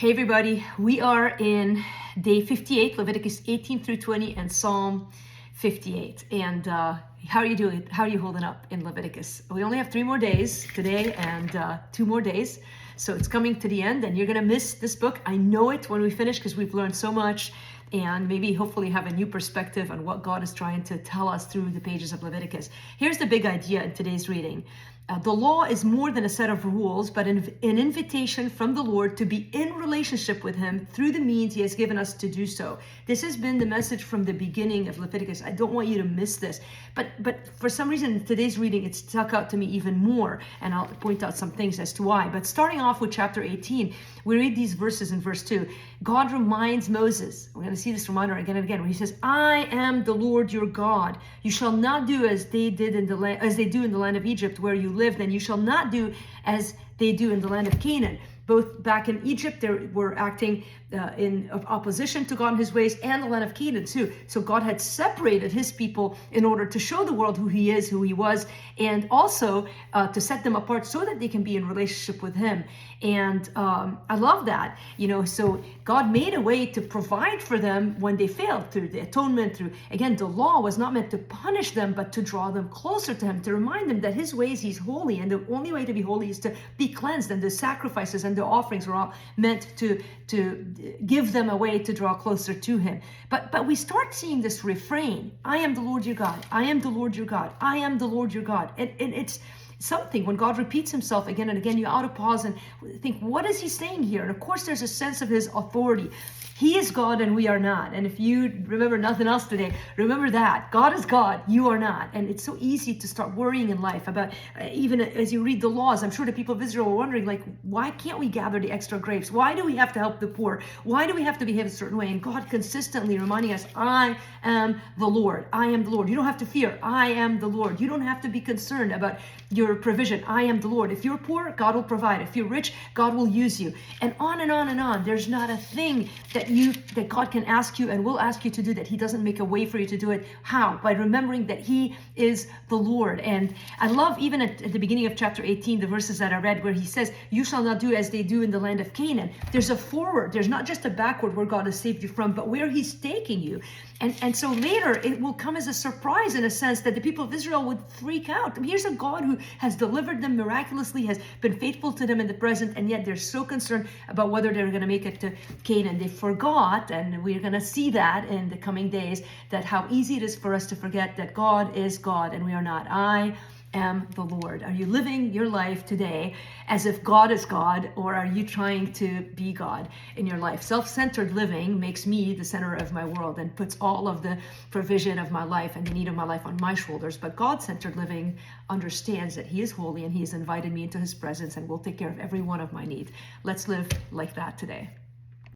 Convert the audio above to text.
Hey everybody, we are in day 58, Leviticus 18 through 20 and Psalm 58. And how are you doing? How are you holding up in Leviticus? We only have 3 more days today and 2 more days. So it's coming to the end and you're gonna miss this book. I know it when we finish because we've learned so much and maybe hopefully have a new perspective on what God is trying to tell us through the pages of Leviticus. Here's the big idea in today's reading. The law is more than a set of rules, but an invitation from the Lord to be in relationship with Him through the means He has given us to do so. This has been the message from the beginning of Leviticus. I don't want you to miss this. But for some reason, in today's reading, it stuck out to me even more, and I'll point out some things as to why. But starting off with chapter 18, we read these verses in verse 2. God reminds Moses, we're going to see this reminder again and again, where He says, I am the Lord your God. You shall not do as they do in the land of Egypt, where you lived, and you shall not do as they do in the land of Canaan. Both back in Egypt, they were acting in opposition to God and His ways, and the land of Canaan too. So God had separated His people in order to show the world who He is, who He was, and also to set them apart so that they can be in relationship with Him. And I love that, so God made a way to provide for them when they failed through the atonement, through, again, the law was not meant to punish them, but to draw them closer to Him, to remind them that His ways, He's holy, and the only way to be holy is to be cleansed, and the sacrifices and the offerings were all meant to give them a way to draw closer to Him. But we start seeing this refrain, I am the Lord your God, I am the Lord your God, I am the Lord your God. And it's something, when God repeats Himself again and again, you ought to pause and think, what is He saying here? And of course, there's a sense of His authority. He is God and we are not. And if you remember nothing else today, remember that. God is God, you are not. And it's so easy to start worrying in life about, even as you read the laws, I'm sure the people of Israel were wondering, why can't we gather the extra grapes? Why do we have to help the poor? Why do we have to behave a certain way? And God consistently reminding us, I am the Lord. I am the Lord. You don't have to fear. I am the Lord. You don't have to be concerned about your provision. I am the Lord. If you're poor, God will provide. If you're rich, God will use you. And on and on and on. There's not a thing that God can ask you and will ask you to do that He doesn't make a way for you to do it. How? By remembering that He is the Lord. And I love even at the beginning of chapter 18, the verses that I read where He says, you shall not do as they do in the land of Canaan. There's a forward. There's not just a backward where God has saved you from, but where He's taking you. And so later it will come as a surprise in a sense that the people of Israel would freak out. Here's a God who has delivered them miraculously, has been faithful to them in the present, and yet they're so concerned about whether they're going to make it to Canaan. They forgot, and we're going to see that in the coming days, that how easy it is for us to forget that God is God and we are not. I am the Lord. Are you living your life today as if God is God, or are you trying to be God in your life? Self-centered living makes me the center of my world and puts all of the provision of my life and the need of my life on my shoulders. But God-centered living understands that He is holy and He has invited me into His presence and will take care of every one of my needs. Let's live like that today.